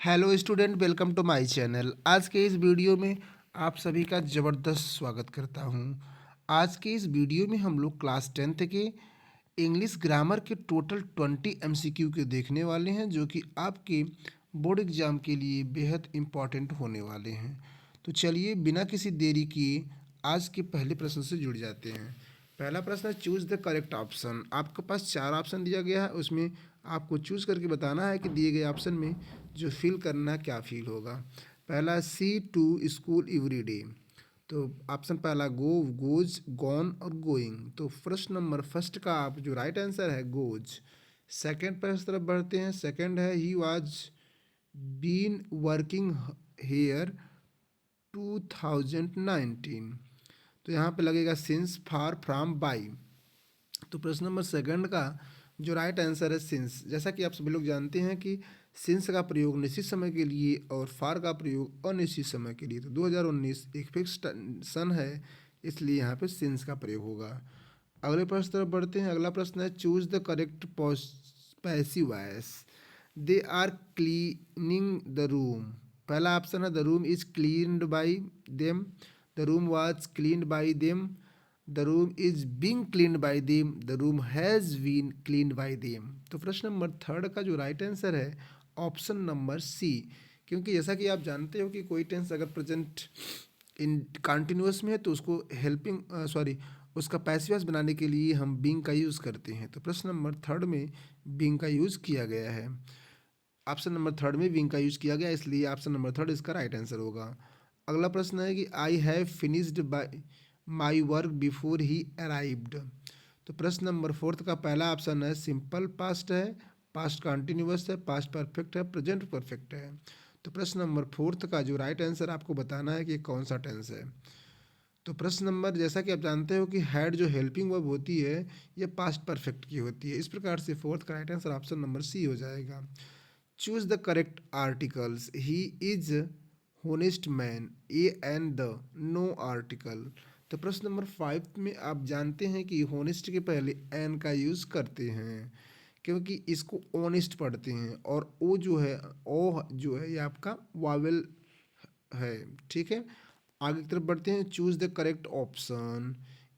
Hello student, welcome to my channel. आज के इस वीडियो में आप सभी का ज़बरदस्त स्वागत करता हूं। आज के इस वीडियो में हम लोग क्लास 10th के इंग्लिश ग्रामर के टोटल 20 एमसीक्यू के देखने वाले हैं, जो कि आपके बोर्ड एग्ज़ाम के लिए बेहद इम्पॉर्टेंट होने वाले हैं। तो चलिए बिना किसी देरी किए आज के पहले प्रश्न से जुड़ जाते हैं। पहला प्रश्न है, चूज़ द करेक्ट ऑप्शन। आपके पास 4 ऑप्शन दिया गया है, उसमें आपको चूज़ करके बताना है कि दिए गए ऑप्शन में जो फिल करना क्या फील होगा। पहला, she to school every day. तो ऑप्शन पहला गो, गोज, गॉन और गोइंग। तो प्रश्न नंबर फर्स्ट का आप जो राइट आंसर है गोज। सेकंड पर इस तरफ बढ़ते हैं। सेकंड है, he was been working here 2019। तो यहाँ पे लगेगा सिंस, फार, फ्रॉम, बाई। तो प्रश्न नंबर सेकंड का जो राइट आंसर है सिंस। जैसा कि आप सभी लोग जानते हैं कि सिंस का प्रयोग निश्चित समय के लिए और फार का प्रयोग अनिश्चित समय के लिए। तो 2019 एक फिक्स सन है, इसलिए यहाँ पे सिंस का प्रयोग होगा। अगले प्रश्न तरफ बढ़ते हैं। अगला प्रश्न है, choose the correct passive voice. They are cleaning the room. पहला ऑप्शन है, the room is cleaned by them, the room was cleaned by them, the room is being cleaned by them, the room has been cleaned by them. तो प्रश्न number third का जो right answer है option number C. क्योंकि जैसा कि आप जानते हो कि कोई टेंस अगर प्रेजेंट इन कंटिन्यूअस में है तो उसको हेल्पिंग उसका पैसिव वॉइस बनाने के लिए हम बींग का यूज़ करते हैं। तो प्रश्न नंबर थर्ड में बींग का यूज़ किया गया है। ऑप्शन नंबर थर्ड में विंग का यूज़ किया गया, इसलिए ऑप्शन नंबर थर्ड इसका राइट आंसर होगा। अगला प्रश्न है कि I have finished bye my work before he arrived. तो प्रश्न नंबर फोर्थ का पहला ऑप्शन है सिंपल पास्ट है, पास्ट कंटिन्यूअस है, पास्ट परफेक्ट है, प्रेजेंट परफेक्ट है। तो प्रश्न नंबर फोर्थ का जो राइट आंसर आपको बताना है कि कौन सा टेंस है। तो प्रश्न नंबर, जैसा कि आप जानते हो कि हैड जो हेल्पिंग वर्ब होती है ये पास्ट परफेक्ट की होती है। इस प्रकार से फोर्थ का right answer option number C हो जाएगा। Choose the correct articles. He is honest man, a and the, no article. तो प्रश्न नंबर 5 में आप जानते हैं कि होनेस्ट के पहले एन का यूज़ करते हैं, क्योंकि इसको ऑनेस्ट पढ़ते हैं और ओ जो है, ओ जो है ये आपका वावेल है। ठीक है, आगे की तरफ बढ़ते हैं। Choose the correct option.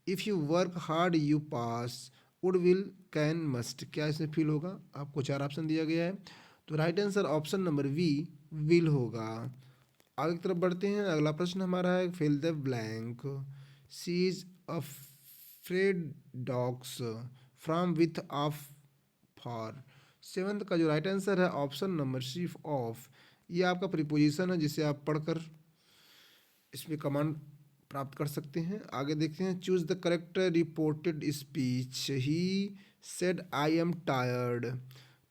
If you work hard you pass, would, will, can, must. क्या इसमें फिल होगा? आपको 4 ऑप्शन दिया गया है, तो right answer option number B, will होगा। आगे की तरफ बढ़ते हैं। अगला प्रश्न हमारा है fill the blank. She is afraid dogs from with of for. Seventh का जो राइट आंसर है ऑप्शन नंबर सी, ऑफ। ये आपका प्रीपोजिशन है जिसे आप पढ़कर इसमें कमांड प्राप्त कर सकते हैं। आगे देखते हैं। Choose the correct reported speech. He said I am tired.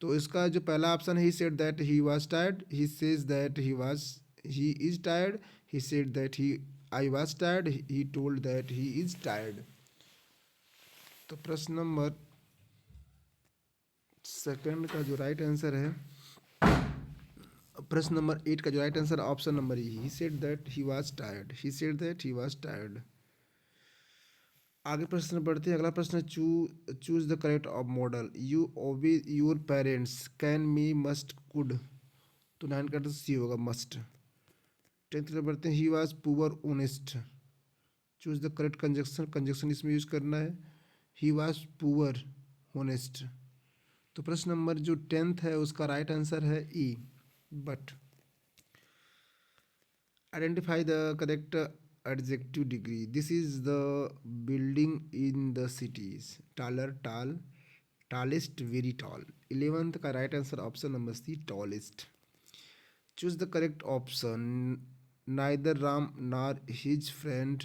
तो इसका जो पहला ऑप्शन है, he said that he was tired, he says that he is tired, he said that he I was tired, he told that he is tired. तो प्रश्न number second का जो right answer है, प्रश्न नंबर 8 का जो right answer option number E, he said that he was tired, he said that he was tired. आगे प्रश्न पढ़ते हैं। अगला प्रश्न है, choose the correct of model. You ओबे your parents, can, me, must, could. तो 9 का तो सी होगा, मस्ट। 10th तरफ बढ़ते हैं। He was poor honest. Choose the correct conjunction, conjunction इसमें यूज करना है। He was poor honest. तो प्रश्न नंबर जो 10th है उसका राइट आंसर है ई, but. Identify the correct adjective degree. This is the building in the cities. Taller, tall, tallest, very tall. 11th का right answer option number C, tallest. Choose the correct option. Neither Ram nor his friend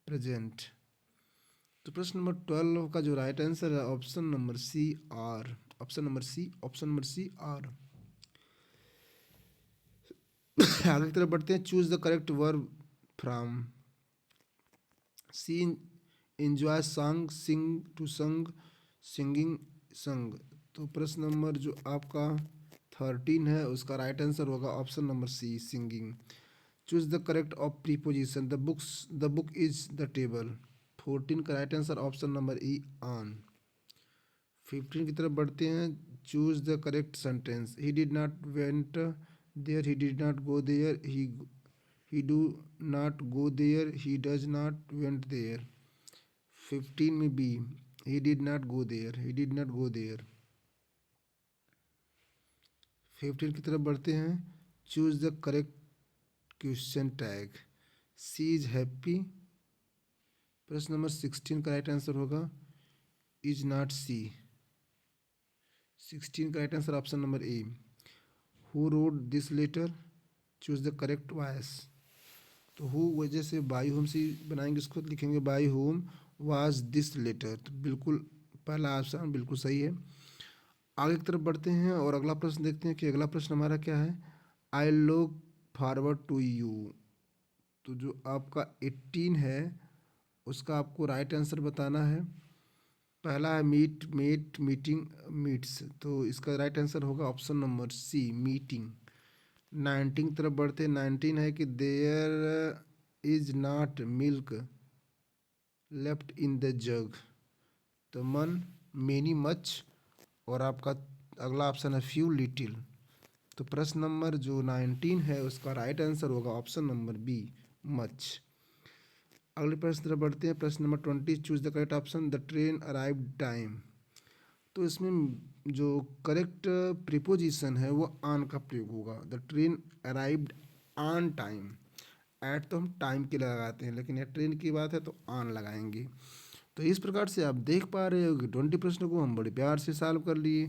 present. तो प्रश्न number 12 का जो right answer है option number C, are. Option number C, option number C, are. आगे की तरफ बढ़ते हैं। Choose the correct verb from. She, enjoy, song, sing, to sung, singing, sung. तो प्रश्न नंबर जो आपका 13 है उसका राइट आंसर होगा option number C, singing. Choose the correct of preposition. The book is the table. 14 का right answer option number E, on. 15 की तरफ बढ़ते हैं। Choose the correct sentence. He did not went there, he did not go there, he do not go there, he does not went there. 15 में B, he did not go there, he did not go there. 15 की तरफ बढ़ते हैं। Choose the correct question tag. She is happy. प्रश्न number 16 का right answer होगा is not she. 16 का right answer option number A. Who wrote this letter. Choose the correct voice. तो who वजह से बाई होम से बनाएंगे, इसको लिखेंगे by whom was this letter. तो बिल्कुल पहला ऑप्शन बिल्कुल सही है। आगे की तरफ बढ़ते हैं और अगला प्रश्न देखते हैं कि अगला प्रश्न हमारा क्या है। I look forward to you. तो जो आपका 18 है उसका आपको राइट आंसर बताना है। पहला है मीट, मेट, मीटिंग, मीट्स। तो इसका राइट आंसर होगा ऑप्शन नंबर सी, मीटिंग। 19 की तरफ बढ़ते हैं। 19 है कि there is not milk left in the jug. तो मन, मेनी, मच, और आपका अगला ऑप्शन है फ्यू, लिटिल। तो प्रश्न नंबर जो 19 है उसका राइट आंसर होगा ऑप्शन नंबर बी, मच। अगले प्रश्न तरफ बढ़ते हैं। प्रश्न number 20, choose the correct option. The train arrive time. तो इसमें जो करेक्ट प्रीपोजिशन है वो ऑन का प्रयोग होगा। The train arrived on time. At तो हम टाइम के लिए लगाते हैं, लेकिन यह ट्रेन की बात है तो ऑन लगाएंगे। तो इस प्रकार से आप देख पा रहे हो कि 20 प्रश्नों को हम बड़े प्यार से सॉल्व कर लिए।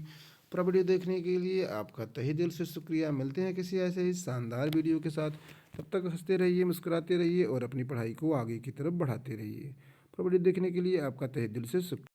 पूरा वीडियो देखने के लिए आपका तहे दिल से शुक्रिया। मिलते हैं किसी ऐसे ही शानदार वीडियो के साथ। तब तक हंसते रहिए, मुस्कुराते रहिए और अपनी पढ़ाई को आगे की तरफ बढ़ाते रहिए। पूरा वीडियो देखने के लिए आपका तहे दिल से शुक्रिया।